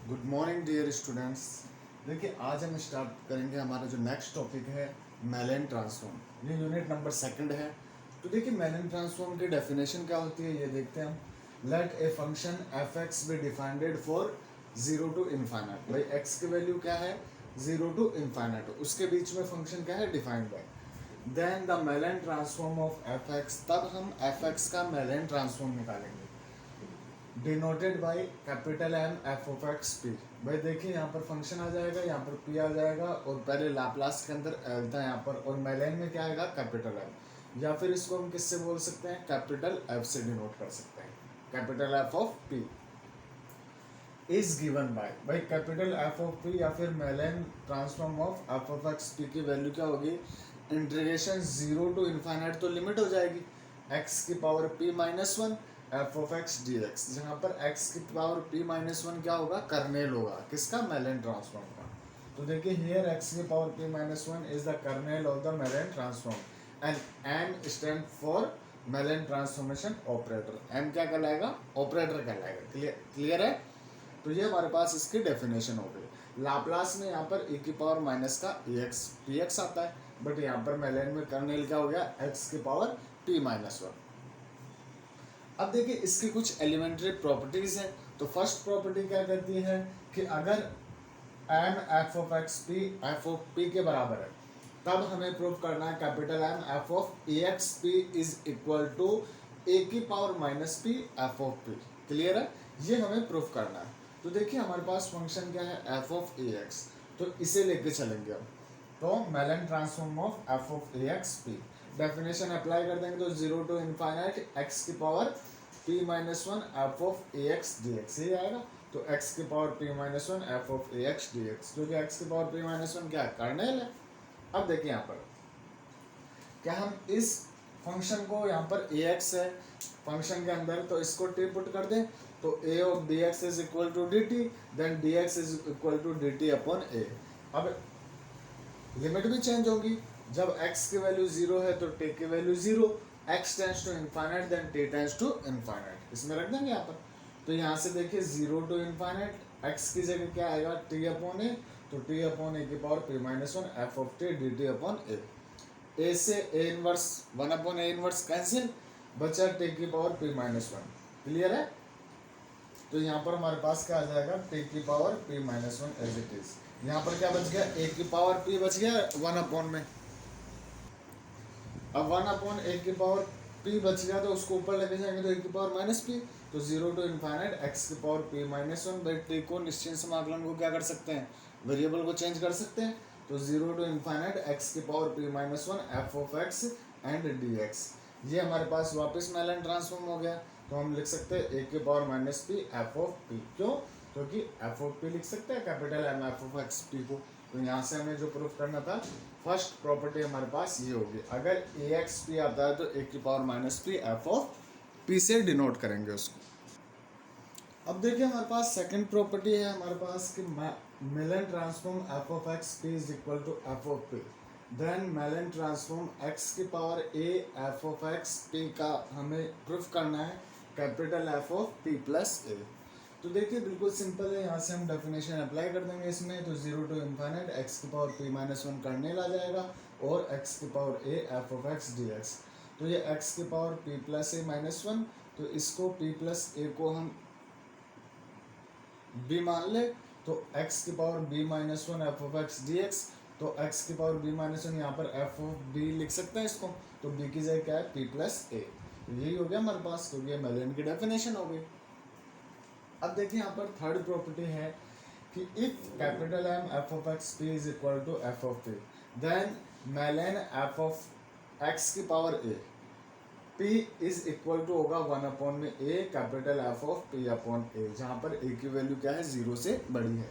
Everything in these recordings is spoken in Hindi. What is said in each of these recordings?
Good morning dear students. देखिए आज हम स्टार्ट करेंगे हमारा जो नेक्स्ट टॉपिक है मेलन ट्रांसफॉर्म। ये यूनिट नंबर सेकंड है। तो देखिए मेलन ट्रांसफॉर्म की डेफिनेशन क्या होती है ये देखते हैं हम। Let a function f x be defined for zero to infinite. भाई एक्स की वैल्यू क्या है, जीरो टू इनफाइनाइट, उसके बीच में फंक्शन क्या है, defined by. Then the Mellin transform of f x, तब हम एफ एक्स का मेलन ट्रांसफॉर्म निकालेंगे denoted by capital M F of x p. भाई देखिए यहाँ पर फंक्शन आ जाएगा, यहाँ पर पी आ जाएगा और पहले लाप्लास के अंदर एल था यहाँ पर, और मेलन में क्या आएगा, कैपिटल एम, या फिर इसको हम किससे बोल सकते हैं, कैपिटल एफ से डिनोट कर सकते हैं। Capital F of p is given by, भाई कैपिटल एफ ऑफ पी या फिर Mellin transform of f of x p की वैल्यू क्या होगी, इंटीग्रेशन जीरो टू इनफाइनाइट तो लिमिट हो जाएगी एक्स की power P minus one F of x D x, जहाँ पर एक्स की पावर पी माइनस वन क्या होगा, कर्नेल होगा किसका, मेलन ट्रांसफॉर्म का। तो देखिए हियर एक्स की power P minus one is the kernel of the Mellin transform and M stand for Mellin transformation operator. M क्या कहलाएगा, ऑपरेटर कहलाएगा। क्लियर है। तो ये हमारे पास इसकी डेफिनेशन हो गई। लाप्लास में यहाँ पर e की पावर माइनस का एक्स पी एक्स आता है, बट यहाँ पर मेलन में कर्नेल क्या हो गया, एक्स की पावर पी माइनस वन। अब देखिए इसकी कुछ एलिमेंट्री प्रॉपर्टीज हैं। तो फर्स्ट प्रॉपर्टी क्या कहती है कि अगर M F of x P F of P के बराबर है, तब हमें प्रूव करना है capital M F of A x P is equal to A की power minus P F of P. Clear है, ये हमें प्रूफ करना है। तो देखिए हमारे पास फंक्शन क्या है, एफ ऑफ ए एक्स, तो इसे लेके चलेंगे हम। तो Mellin transform of f of A x p, definition apply कर देंगे तो जीरो टू इनफाइनाइट एक्स की power P minus one F of A x D x, ये आएगा। तो x की power p minus one F of A x D x, क्योंकि x की पावर p माइनस वन क्या है, कर्नेल है। अब देखिए यहाँ पर क्या हम इस फंक्शन को, यहाँ पर ए एक्स है फंक्शन के अंदर, तो इसको t पुट कर दें तो a of D x is equal to D T, then D x is equal to D T upon A. अब लिमिट भी चेंज होगी, जब x की वैल्यू जीरो है तो t की value zero, x tends to infinite then t tends to infinite, इसमें रख देंगे यहाँ पर। तो यहाँ से देखिए जीरो टू इनफाइनाइट, x की जगह क्या आएगा, t अपॉन ए, तो t अपॉन ए की power p minus one F of T D T upon A. A से A inverse one upon A inverse cancel, बचा t की power p minus one. Clear है। तो यहाँ पर हमारे पास क्या आ जाएगा, t की power p minus one as it is. यहाँ पर क्या बच गया, a की पावर p बच गया वन अपॉन में। अब वन अपॉन ए की पावर p बच गया तो उसको ऊपर लेके जाएंगे तो a की पावर माइनस p, तो जीरो टू इनफाइनाइट x की power p minus one by T को निश्चित समाकलन को क्या कर सकते हैं, वेरिएबल को चेंज कर सकते हैं। तो जीरो टू इनफाइनाइट x की power p minus one F of x and D x, ये हमारे पास वापस मेलन ट्रांसफॉर्म हो गया। तो हम लिख सकते हैं a की power minus P F of p, क्यों, क्योंकि एफ ऑफ पी लिख सकते हैं capital M F of x p को। तो यहाँ से हमें जो प्रूफ करना था, फर्स्ट प्रॉपर्टी हमारे पास ये होगी, अगर ए एक्स पी आता है तो ए की power minus P F of P से डिनोट करेंगे उसको। अब देखिए हमारे पास सेकंड प्रॉपर्टी है हमारे पास कि Mellin transform F of x P is equal to F of P, then Mellin transform X की power A F of x P का हमें प्रूफ करना है capital F of P plus A. तो देखिए बिल्कुल सिंपल है, यहाँ से हम डेफिनेशन अप्लाई कर देंगे इसमें। तो जीरो टू इनफाइनाइट एक्स की power P minus one kernel आ जाएगा और एक्स की power A F of x D x. तो ये एक्स की power P plus A minus one, तो इसको पी प्लस ए को हम b मान ले, तो x की power b minus one F of x D x, तो x की पावर b माइनस वन यहाँ पर f ऑफ b लिख सकते हैं इसको, तो b की जगह क्या है, p प्लस ए। यही हो गया हमारे पास, क्योंकि ये मेलन की डेफिनेशन हो गई। अब देखिए यहाँ पर थर्ड प्रॉपर्टी है कि if capital M F of x P is equal to F of P, then Mellin F of x की power A P is equal to होगा वन अपॉन में a capital F of P upon ए, जहाँ पर a की वैल्यू क्या है, जीरो से बड़ी है।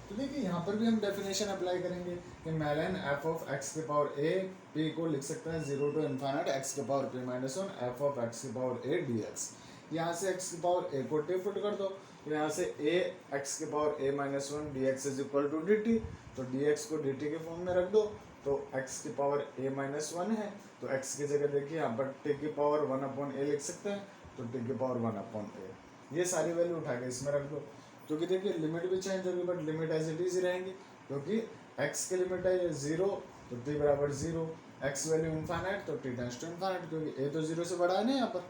तो देखिए यहाँ पर भी हम डेफिनेशन अप्लाई करेंगे कि मेलन एफ ऑफ एक्स के पावर a P को लिख सकते हैं जीरो टू इनफाइनाइट एक्स के power P minus one F of x के पावर a डी एक्स। यहाँ से x की पावर a को टी पुट कर दो, तो यहाँ से a x के power a minus one d x is equal to D t, तो डी एक्स को डी टी के फॉर्म में रख दो। तो x की पावर a माइनस वन है, तो x की जगह देखिए यहाँ पर t की पावर वन अपॉन ए लिख सकते हैं, तो t की पावर वन अपॉन ए, ये सारी वैल्यू उठा के इसमें रख दो। क्योंकि देखिए लिमिट भी चेंज होगी but limit as it is रहेंगी, क्योंकि x की लिमिट है ये 0 तो t बराबर 0, x वैल्यू इनफाइनाइट तो t टेंड्स टू इनफाइनाइट, क्योंकि a तो 0 से बड़ा है ना यहाँ पर।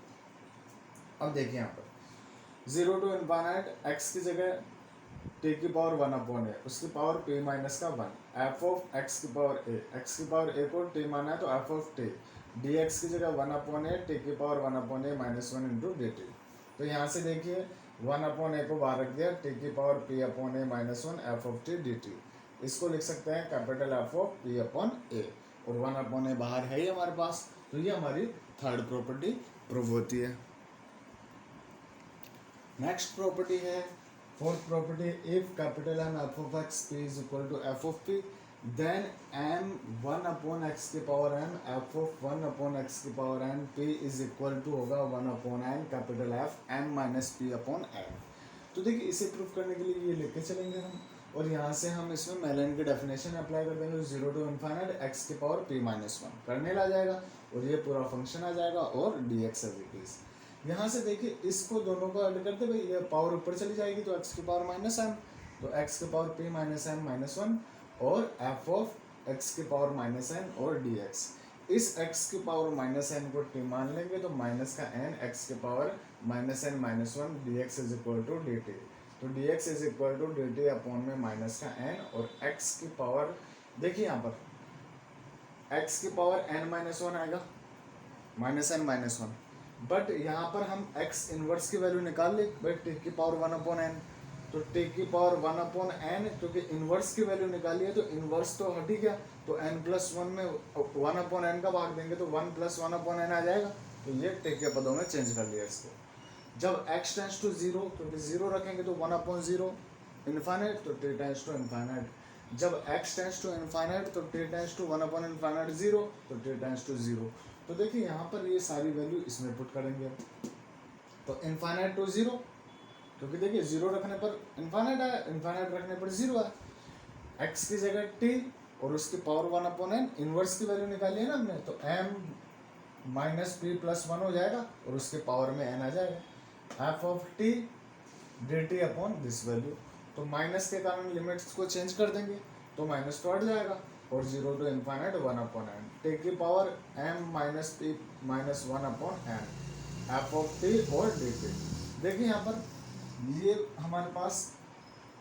अब देखिए यहाँ पर 0 टू इनफाइनाइट x की जगह t की पावर 1 अपॉन है, उसकी पावर p माइनस का 1, f ऑफ x की पावर a, x की पावर a को t माना है तो f ऑफ t dx की जगह 1 अपॉन a, t की power 1 upon a minus 1 into dt। तो यहाँ से देखिए 1 अपॉन a को बाहर रख दिया, t की power p upon a minus 1 f of t dt। इसको लिख सकते हैं capital F of p upon a, और 1 अपॉन a बाहर है ही हमारे पास, तो ये हमारी थर्ड प्रॉपर्टी प्रूव होती है। नेक्स्ट प्रॉपर्टी है fourth property, if capital M f of x p is equal to f of p then m 1 upon x की power m f of 1 upon x की power n p is equal to होगा 1 upon n capital F m minus p upon n। तो देखिए इसे प्रूफ करने के लिए ये लेके चलेंगे हम, और यहाँ से हम इसमें मेलन की डेफिनेशन अप्लाई कर देंगे, 0 टू इनफाइनाइट x की पावर p माइनस 1 करने ला जाएगा और ये पूरा फंक्शन आ जाएगा और dx एज इट इज। यहाँ से देखिए इसको दोनों को ऐड करते हुए ये पावर ऊपर चली जाएगी तो x की पावर माइनस m, तो x की power p minus m minus 1 और f ऑफ x की पावर माइनस n और dx। इस x की पावर माइनस n को t मान लेंगे तो माइनस का n x की power minus n minus 1 dx is equal to dt, तो dx is equal to dt upon में माइनस का n और x की पावर देखिए यहाँ पर x की पावर n माइनस 1 आएगा माइनस n माइनस 1, बट यहाँ पर हम x इनवर्स की वैल्यू निकाल ली भाई t की पावर 1 अपॉन n, तो t की पावर 1 अपॉन n क्योंकि इनवर्स की वैल्यू निकाली है तो इनवर्स तो हट ही गया, तो n प्लस 1 में 1 अपॉन n का भाग देंगे तो 1 प्लस 1 अपॉन n आ जाएगा, तो ये t के पदों में चेंज कर लिया इसको। जब x टेंस टू 0 क्योंकि 0 रखेंगे तो 1 अपॉन 0 इनफाइनाइट तो t टेंस टू इनफाइनाइट, जब x टेंस टू इनफाइनाइट तो t tends to 1 upon infinite 0 तो t टेंस टू 0। तो देखिए यहाँ पर ये सारी वैल्यू इसमें पुट करेंगे, तो इनफाइनाइट टू 0 क्योंकि देखिए 0 रखने पर इनफाइनाइट है, इनफाइनाइट रखने पर 0 है, x की जगह t और उसकी पावर 1 अपॉन n, इनवर्स की वैल्यू निकाली है ना हमने, तो m माइनस p प्लस 1 हो जाएगा और उसके पावर में n आ जाएगा, f of t dt upon this value. तो माइनस के कारण लिमिट्स को चेंज कर देंगे तो माइनस तो हट जाएगा और 0 to infinite 1 upon n, t की power m minus p minus 1 upon n, f of t और dt। देखिए यहाँ पर ये हमारे पास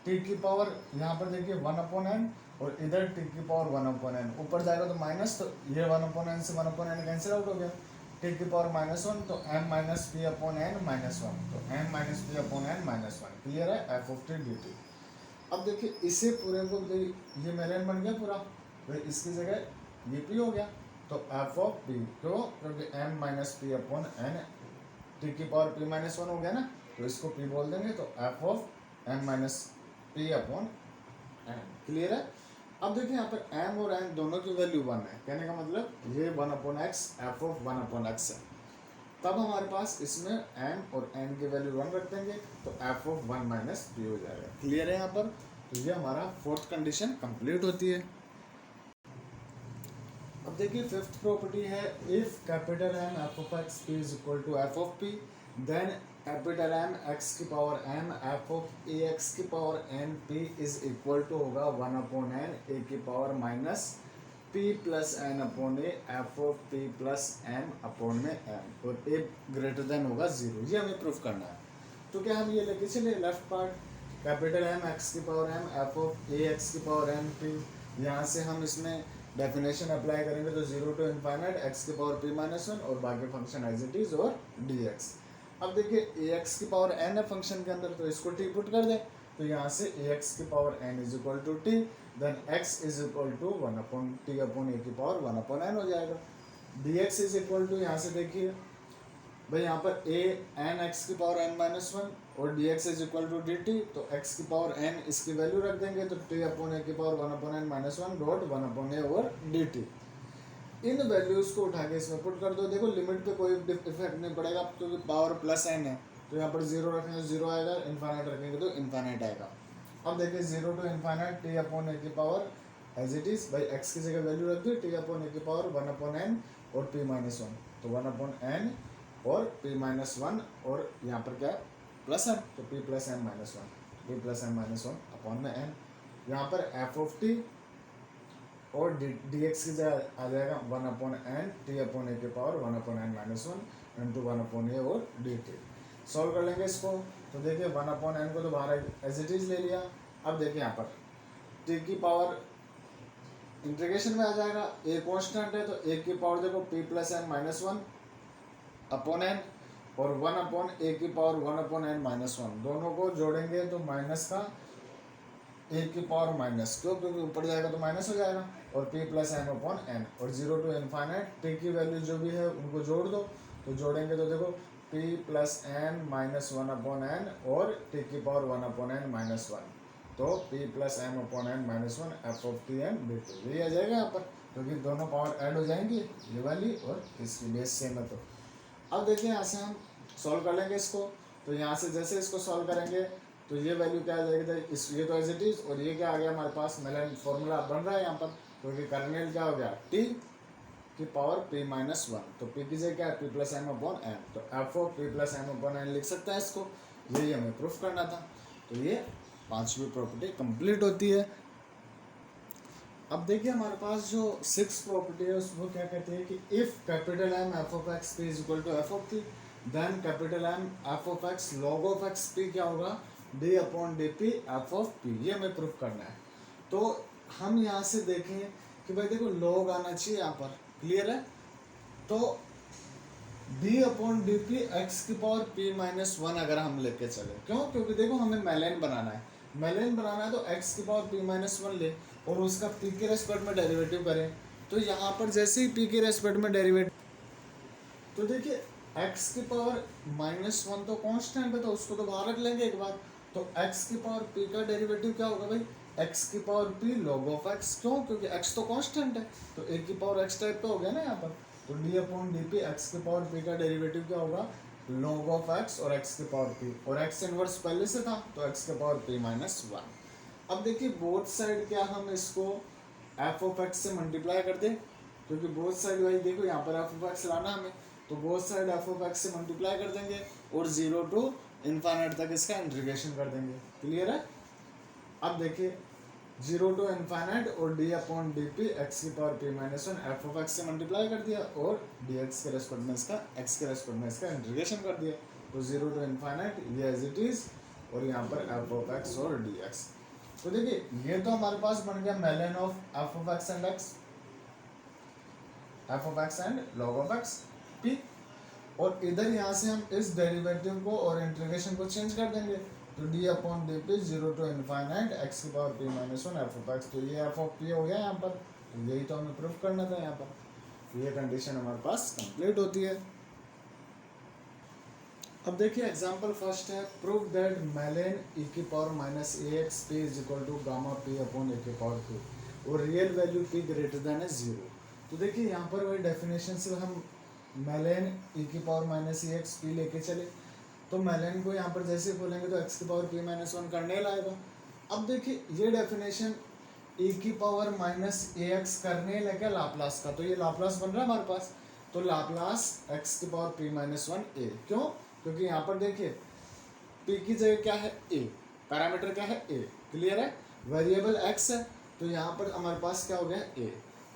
t की पावर यहाँ पर देखिए 1 अपॉन n और इधर t की पावर 1 अपॉन n, ऊपर जाएगा तो माइनस, तो ये 1 अपॉन n से 1 अपॉन n कैंसिल आउट हो गया, t की पावर माइनस 1 तो m minus p upon n minus 1, तो m minus p upon n minus 1, clear है, f ऑफ t dt। अब देखिए इसे पूरे को ये मेलन बन गया पूरा, तो इसकी जगह ये p हो गया, तो f ऑफ p क्यों, क्योंकि m minus p upon n, t की पावर p माइनस 1 हो गया ना, तो इसको p बोल देंगे, तो f of m minus p upon n, clear है। अब देखिए यहाँ पर m और n दोनों की वैल्यू 1 है, कहने का मतलब ये 1 upon x f of 1 upon x है, तब हमारे पास इसमें m और n की वैल्यू 1 रख देंगे तो f ऑफ 1 माइनस p हो जाएगा, क्लियर है यहाँ पर। तो ये हमारा फोर्थ कंडीशन कंप्लीट होती है। अब देखिए फिफ्थ प्रॉपर्टी है, if capital M f of x p is equal to f of p then capital M x की power m f of a x की power n p is equal to होगा 1 अपॉन n a की power minus p plus n upon a f of p plus m upon में m, और a ग्रेटर देन होगा 0, ये हमें प्रूफ करना है। तो क्या हम ये लेके चले left part, capital M x की power m f of a x की पावर n p, यहाँ से हम इसमें डेफिनेशन अप्लाई करेंगे तो 0 टू इनफाइनाइट x की पावर p माइनस 1 और बाकी फंक्शन एज इट इज और dx। अब देखिए ax की पावर n है फंक्शन के अंदर, तो इसको t पुट कर दें, तो यहाँ से ax की power n is equal to t then x is equal to 1 upon t upon a की पावर 1 अपॉन n हो जाएगा, dx इज इक्वल टू यहाँ से देखिए भाई यहाँ पर a n x की पावर n माइनस 1 और dx is equal to dt, तो x की पावर n इसकी वैल्यू रख देंगे तो t अपॉन a की power 1 upon n minus 1 dot 1 upon a over dt। इन वैल्यूज को उठा के इसमें पुट कर दो, देखो लिमिट पे कोई इफेक्ट नहीं पड़ेगा क्योंकि पावर प्लस n है, तो यहाँ पर 0 रखेंगे तो 0 आएगा, इन्फाइनाइट रखेंगे तो इन्फाइनाइट आएगा। अब देखिए 0 to infinite t upon a की पावर एज इट इज भाई x की जगह वैल्यू रख दी t अपॉन a की पावर 1 अपॉन n और p माइनस 1, तो 1 अपॉन n और p माइनस 1 और यहाँ पर क्या है प्लस m, तो p plus m minus 1, p plus n minus one upon में एन। यहाँ पर एफ ऑफ टी और डी एक्स की जगह आ जाएगा one upon N T upon A के power one upon N minus one into one upon A और डी टी। सॉल्व कर लेंगे इसको। तो देखिए वन अपॉन एन को तो बाहर एज इट इज ले लिया। अब देखिए यहाँ पर टी की पावर इंटीग्रेशन में आ जाएगा, ए कॉन्स्टेंट है तो ए की पावर देखो p plus n minus one upon n और वन अपॉन ए की power one upon N minus one, दोनों को जोड़ेंगे तो माइनस का ए की पावर माइनस, क्यों क्योंकि ऊपर जाएगा तो माइनस हो जाएगा, और p plus n upon n और जीरो टू इनफाइनाइट टी की वैल्यू जो भी है उनको जोड़ दो। तो जोड़ेंगे तो देखो p plus n minus one upon n और टी की power one upon N minus one, तो p plus M upon N minus one F of t n b two, यही आ जाएगा यहाँ पर, क्योंकि दोनों पावर ऐड हो जाएंगी, ये वाली और इसकी बेस सेम है। तो अब देखिए यहाँ से हम सॉल्व कर लेंगे इसको। तो यहाँ से जैसे इसको सॉल्व करेंगे तो ये वैल्यू क्या आ जाएगी, इस ये तो एज इट इज, और ये क्या आ गया हमारे पास मेलन फॉर्मूला बन रहा है यहाँ पर, क्योंकि कर्नेल क्या हो गया टी की पावर p माइनस वन, तो p की जगह क्या है p plus M upon N, तो F of p plus M upon N लिख सकते हैं इसको, यही हमें प्रूफ करना था। तो ये पांचवी प्रॉपर्टी कंप्लीट होती है। अब देखिए हमारे पास जो सिक्स प्रॉपर्टी है उसमें क्या कहती है कि if capital M F of x P is equal to F of t, then capital M F of x log of x p क्या होगा d upon D p F of p, ये हमें प्रूफ करना है। तो हम यहाँ से देखें कि भाई देखो लॉग आना चाहिए यहाँ पर, क्लियर है। तो D upon D P X की पावर पी माइनस वन अगर हम लेके चले, क्यों क्योंकि देखो हमें मेलेन बनाना है, मेलेन बनाना है तो एक्स की पावर पी माइनस वन ले और उसका पी के रेस्पेक्ट में डेरिवेटिव करें। तो यहाँ पर जैसे ही पी के रेस्पेक्ट में डेरिवेटिव, तो देखिए एक्स की पावर माइनस वन तो कांस्टेंट है तो उसको तो बाहर रख लेंगे एक बार। तो एक्स की पावर पी का डेरिवेटिव क्या होगा भाई, एक्स की power P log of x, क्यों क्योंकि एक्स तो कांस्टेंट है, तो ए की पावर एक्स टाइप तो हो गया ना यहाँ पर। तो D upon D P X की पावर पी का डेरिवेटिव क्या होगा लॉग ऑफ एक्स और एक्स की पावर पी, और एक्स इनवर्स पहले से था तो एक्स की पावर पी माइनस वन। अब देखिए बोथ साइड क्या हम इसको एफ ऑफ एक्स से मल्टीप्लाई कर दें, क्योंकि बोथ साइड भाई देखो यहाँ पर एफ ऑफ एक्स लाना हमें, तो both side F of X से मल्टीप्लाई कर देंगे और जीरो टू इनफाइनाइट तक इसका इंटीग्रेशन कर देंगे, क्लियर है। अब देखिए जीरो टू इनफाइनाइट और D upon D P X की power P minus one F of X से मल्टीप्लाई कर दिया और डी एक्स के रेस्पेक्ट में इसका एक्स के रेस्पेक्ट में इसका इंटीग्रेशन कर दिया, तो जीरो टू इनफाइनाइट ये एज इट इज और यहाँ पर एफ ऑफ एक्स और डी एक्स। तो देखिए ये तो हमारे पास बन गया Mellin of f of x and x, f of x and log of x p, और इधर यहाँ से हम इस डेरिवेटिव को और इंटीग्रेशन को चेंज कर देंगे, तो D upon D P zero to infinite x की power P minus one F of X, तो ये एफ ऑफ पी हो गया यहाँ पर, तो यही तो हमें प्रूफ करना था यहाँ पर, तो ये कंडीशन हमारे पास कंप्लीट होती है। अब देखिए एग्जांपल फर्स्ट है, प्रूव दैट मेलेन ई की power minus A x P is equal to gamma P upon ए की पावर पी और real value P greater than है जीरो। तो देखिए यहाँ पर वही डेफिनेशन से हम मेलेन ई की power minus A x P लेके चले, तो मेलेन को यहाँ पर जैसे खोलेंगे तो एक्स की पावर पी माइनस वन करने लाएगा। अब देखिए ये डेफिनेशन ई की पावर माइनस ए एक्स करने लगा लाप्लास का, तो ये लाप्लास बन रहा है हमारे पास, तो लाप्लास एक्स की पावर पी माइनस वन ए, क्यों क्योंकि यहाँ पर देखिए p की जगह क्या है a, पैरामीटर क्या है a, क्लियर है, वेरिएबल x है तो यहाँ पर हमारे पास क्या हो गया a,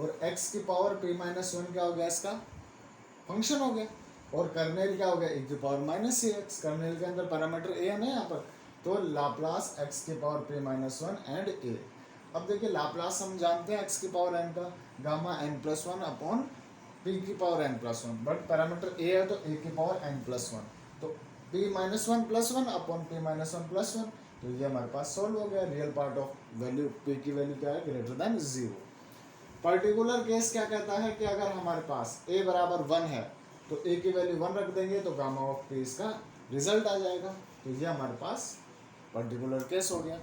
और x की पावर p माइनस वन क्या हो गया इसका फंक्शन हो गया, और कर्नेल क्या हो गया e की power minus A x, kernel के अंदर पैरामीटर a है ना यहाँ पर, तो लाप्लास x की power p minus one and a। अब देखिए लाप्लास हम जानते हैं x की पावर n का gamma n plus one upon p की power n plus one, but parameter a है तो a की पावर n प्लस वन, तो p minus one plus one upon p minus one plus one, तो ये हमारे पास सॉल्व हो गया। Real part of value p की वैल्यू क्या है greater than zero. Particular case क्या कहता है कि अगर हमारे पास a बराबर वन है तो a की वैल्यू वन रख देंगे तो गामा ऑफ p इसका रिजल्ट आ जाएगा, तो ये हमारे पास पर्टिकुलर केस हो गया।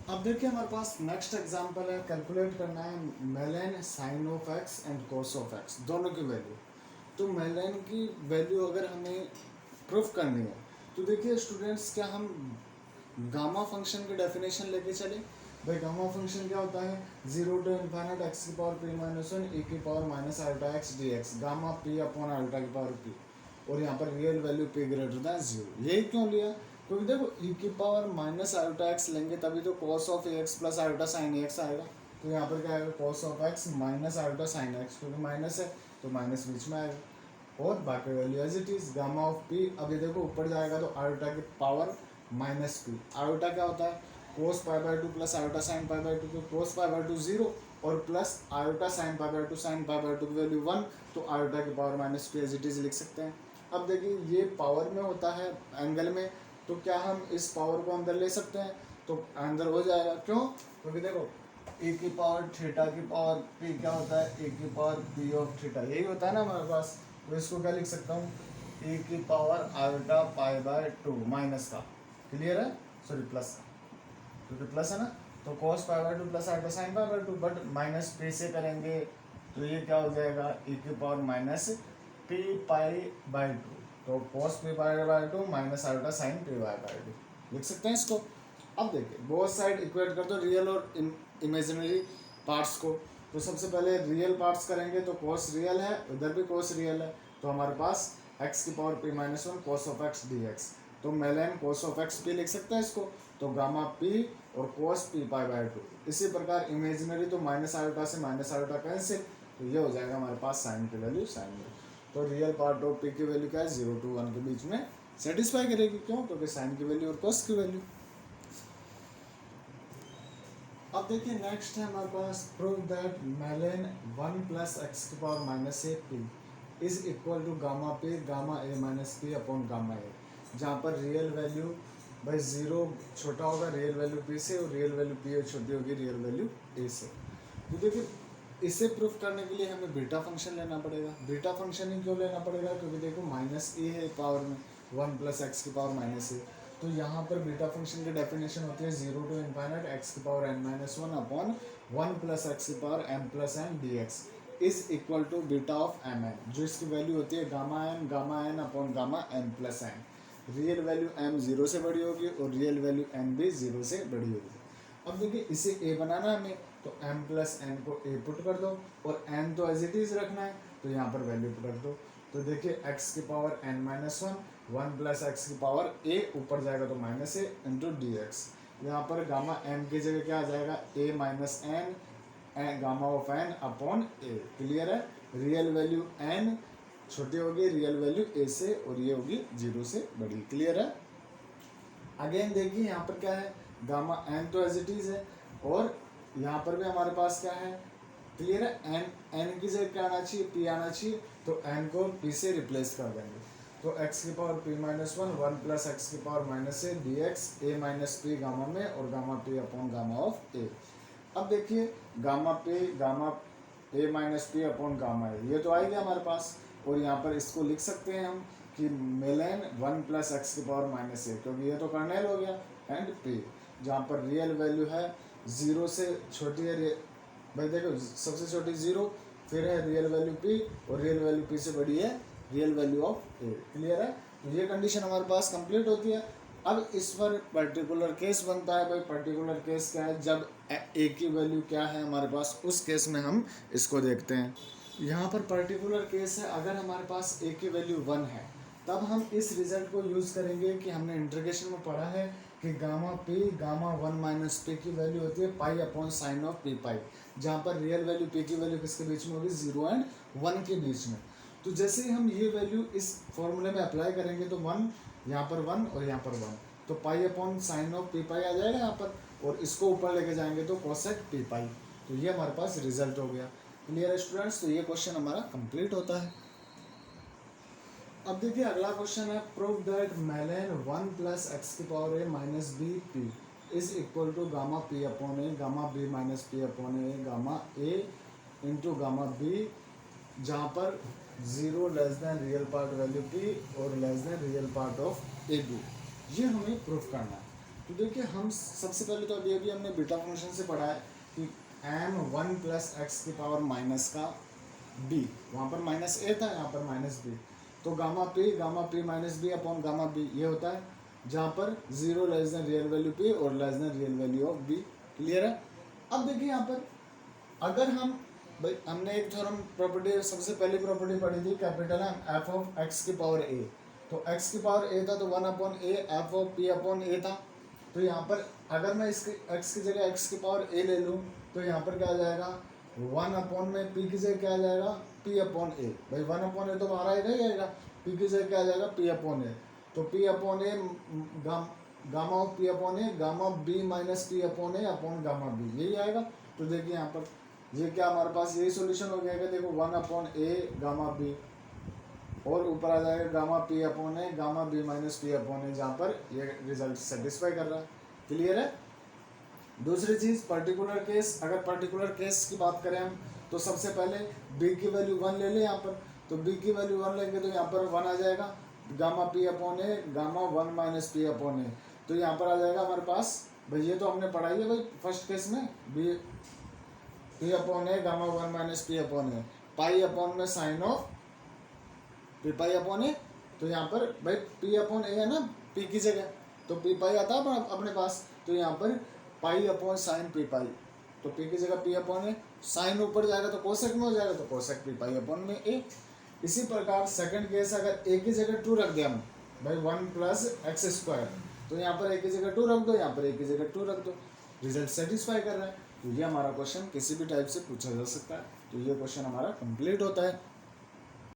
अब देखिए हमारे पास नेक्स्ट एग्जांपल है, कैलकुलेट करना है Mellin sine of x and cos of X दोनों की वैल्यू। तो मेलेन की वैल्यू अगर हमें प्रूफ करनी है तो देखिए स्टूडेंट्स क्या हम गामा फंक्शन की डेफिनेशन लेके चले, भाई गामा फंक्शन क्या होता है जीरो टू इनफाइनाइट एक्स की power P minus one A की power minus alpha X D X, gamma P upon alpha की पावर पी, और यहाँ पर real value P greater than zero. यही क्यों लिया क्योंकि देखो ई की पावर माइनस आयोटा एक्स लेंगे तभी तो cos of A x plus iota sine a x आएगा। तो यहाँ पर क्या आएगा cos of x minus iota sine x, क्योंकि माइनस है तो माइनस बीच में आएगा। और बाकी value as it is gamma of p. अब ये देखो ऊपर जाएगा तो आयोटा की पावर माइनस पी। आयोटा क्या होता है cos pi by two plus iota sine pi by two, तो cos pi by two zero और plus iota sine pi by two, sine pi by two की वैल्यू 1, तो आयोटा की power minus P as it is लिख सकते हैं। अब देखिए ये पावर में होता है एंगल में, तो क्या हम इस पावर को अंदर ले सकते हैं, तो अंदर हो जाएगा। क्यों? क्योंकि देखो ए की पावर थीटा की पावर पी क्या होता है ए की पावर पी ऑफ थीटा, यही होता है ना हमारे पास। तो इसको क्या लिख सकता हूँ ए की power iota pi by two minus का, क्लियर है, सॉरी प्लस का, क्योंकि प्लस है ना, तो cos pi by two plus iota sine pi by two, but minus P से करेंगे तो ये क्या हो जाएगा ए की power minus P pi by two, तो cos P pi by two minus iota sine P by two लिख सकते हैं इसको। अब देखिए बोथ साइड इक्वेट कर दो रियल और इमेजिनरी पार्ट्स को। तो सबसे पहले रियल पार्ट्स करेंगे तो कॉस रियल है, इधर भी कॉस रियल है, तो हमारे पास x की power p minus one cos of x D x, तो Mellin cos of x p लिख सकते हैं इसको, तो गामा p और cos P pi by two. इसी प्रकार इमेजिनरी तो माइनस आयोटा से माइनस आयोटा कैंसिल, तो ये हो जाएगा हमारे पास साइन की वैल्यू साइन में। तो रियल पार्ट ऑफ p की वैल्यू क्या है 0 to 1 के बीच में सेटिस्फाई करेगी। क्यों? क्योंकि साइन की वैल्यू और कॉस की वैल्यू। अब देखिए नेक्स्ट है हमारे पास prove that Mellin 1 plus x की power minus a p is equal to gamma p gamma a minus p upon gamma a, जहाँ पर रियल वैल्यू भाई जीरो छोटा होगा रियल वैल्यू पी से और रियल वैल्यू पी छोटी होगी रियल वैल्यू ए से। तो देखिए इसे प्रूफ करने के लिए हमें बीटा फंक्शन लेना पड़ेगा। बीटा फंक्शन ही क्यों लेना पड़ेगा? क्योंकि देखो माइनस ए है पावर में 1 प्लस एक्स की पावर माइनस ए, तो यहाँ पर बीटा फंक्शन की डेफिनेशन होती है 0 to इनफाइनाइट एक्स की power n minus one upon 1 plus x की power m plus n d x is equal to beta of m n, जो इसकी वैल्यू होती है gamma n upon gamma n plus n। Real value m 0 से बड़ी होगी और रियल वैल्यू n भी 0 से बड़ी होगी। अब देखिए इसे a बनाना हमें, तो m प्लस n को a पुट कर दो और n तो एज इट इज रखना है, तो यहाँ पर वैल्यू पुट कर दो। तो देखिए x की power n minus one 1 plus x की पावर a ऊपर जाएगा तो माइनस ए इंटू डी एक्स। यहाँ पर गामा m की जगह क्या आ जाएगा a minus n gamma of n upon a, clear है। रियल वैल्यू n छोटी होगी रियल वैल्यू a से और ये होगी 0 से बड़ी, क्लियर है। अगेन देखिए यहाँ पर क्या है गामा n तो एज इट इज है और यहाँ पर भी हमारे पास क्या है क्लियर है। n की जगह क्या आना चाहिए p आना चाहिए, तो n को p से रिप्लेस कर देंगे, तो x की power p minus one 1 plus x की power minus a d x a minus p gamma में और gamma p upon gamma of a. अब देखिए gamma a minus p upon gamma a ये तो आएगा हमारे पास, और यहाँ पर इसको लिख सकते हैं हम कि मेलन 1 प्लस एक्स की पावर माइनस ए, क्योंकि ये तो कर्नेल हो गया, एंड p जहाँ पर रियल वैल्यू है 0 से छोटी है भाई, देखो सबसे छोटी 0, फिर है रियल वैल्यू p और रियल वैल्यू p से बड़ी है real value of A, clear है। तो ये कंडीशन हमारे पास कंप्लीट होती है। अब इस पर पर्टिकुलर केस बनता है भाई, पर्टिकुलर केस क्या है जब ए की वैल्यू क्या है हमारे पास, उस केस में हम इसको देखते हैं। यहाँ पर पर्टिकुलर केस है अगर हमारे पास ए की वैल्यू 1 है तब हम इस रिजल्ट को यूज़ करेंगे कि हमने इंटीग्रेशन में पढ़ा है कि gamma p gamma 1 minus p की वैल्यू होती है pi upon sine of p pi, जहाँ पर रियल वैल्यू p की वैल्यू किसके बीच में होगी 0 एंड 1 के बीच में। तो जैसे ही हम ये वैल्यू इस फॉर्मूले में अप्लाई करेंगे तो 1 यहाँ पर 1 और यहाँ पर 1, तो pi upon sine of p pi आ जाएगा यहाँ पर, और इसको ऊपर लेके जाएंगे तो कोसेक पी पाई। तो ये हमारे पास रिजल्ट हो गया, क्लियर है स्टूडेंट्स। तो ये क्वेश्चन हमारा कंप्लीट होता है। अब देखिए अगला क्वेश्चन है prove that Mellin 1 plus x की power a minus b p is equal to gamma P upon a gamma b minus p upon a gamma a into gamma b, जहाँ पर 0 less than real part value p और less than real part of a b, ये हमें प्रूफ करना है। तो देखिए हम सबसे पहले तो अभी हमने बीटा फंक्शन से पढ़ा है कि m 1 प्लस एक्स की पावर माइनस का b, वहाँ पर माइनस a था यहाँ पर माइनस b, तो gamma p minus b upon gamma b ये होता है, जहाँ पर 0 less than real value p और less than real value of b, clear है। अब देखिए यहाँ पर अगर हम भाई हमने एक थ्योरम प्रॉपर्टी सबसे पहली प्रॉपर्टी पढ़ी थी capital M F of x की पावर ए, तो x की पावर a था तो 1/a f of p upon a था। तो यहाँ पर अगर मैं इसके x की जगह x की पावर a ले लूँ तो यहाँ पर क्या आ जाएगा 1 में p की जगह क्या आ जाएगा p अपॉन a। भाई 1/a तो बाहर आएगा ही आएगा, p की जगह क्या आ जाएगा p अपॉन a। तो p upon a gamma of p upon a gamma b minus p upon a upon gamma b, यही आएगा। तो देखिए यहाँ पर ये क्या हमारे पास यही सॉल्यूशन हो गया कि देखो 1/a गामा b और ऊपर आ जाएगा gamma P upon a gamma b minus p upon ए, जहाँ पर ये रिजल्ट सेटिस्फाई कर रहा है। क्लियर है। दूसरी चीज़ पर्टिकुलर केस, अगर पर्टिकुलर केस की बात करें हम तो सबसे पहले b की वैल्यू 1 ले लें यहाँ पर। तो b की वैल्यू 1 लेंगे तो यहाँ पर 1 आ जाएगा gamma P upon a gamma 1 minus p upon a. तो यहाँ पर आ जाएगा हमारे पास, भाई ये तो हमने पढ़ाई है भाई फर्स्ट केस में, b p upon a gamma 1 minus p upon a pi upon में sine of p pi upon a. तो यहाँ पर भाई पी अपॉन ए है ना पी की जगह, तो पी पाई आता है अपने पास। तो यहाँ पर पाई अपॉन साइन पी पाई, तो पी की जगह पी अपॉन ए, साइन ऊपर जाएगा तो कोसेक में हो जाएगा, तो कोसेक पी पाई अपॉन में ए। इसी प्रकार सेकंड केस अगर ए की जगह 2 रख दिया हम, भाई 1 प्लस एक्स स्क्वायर, तो यहाँ पर ए की जगह 2 रख दो, यहाँ पर ए की जगह 2 रख दो, रिजल्ट सेटिस्फाई कर रहा है। तो ये हमारा क्वेश्चन किसी भी टाइप से पूछा जा सकता है। तो ये क्वेश्चन हमारा कंप्लीट होता है।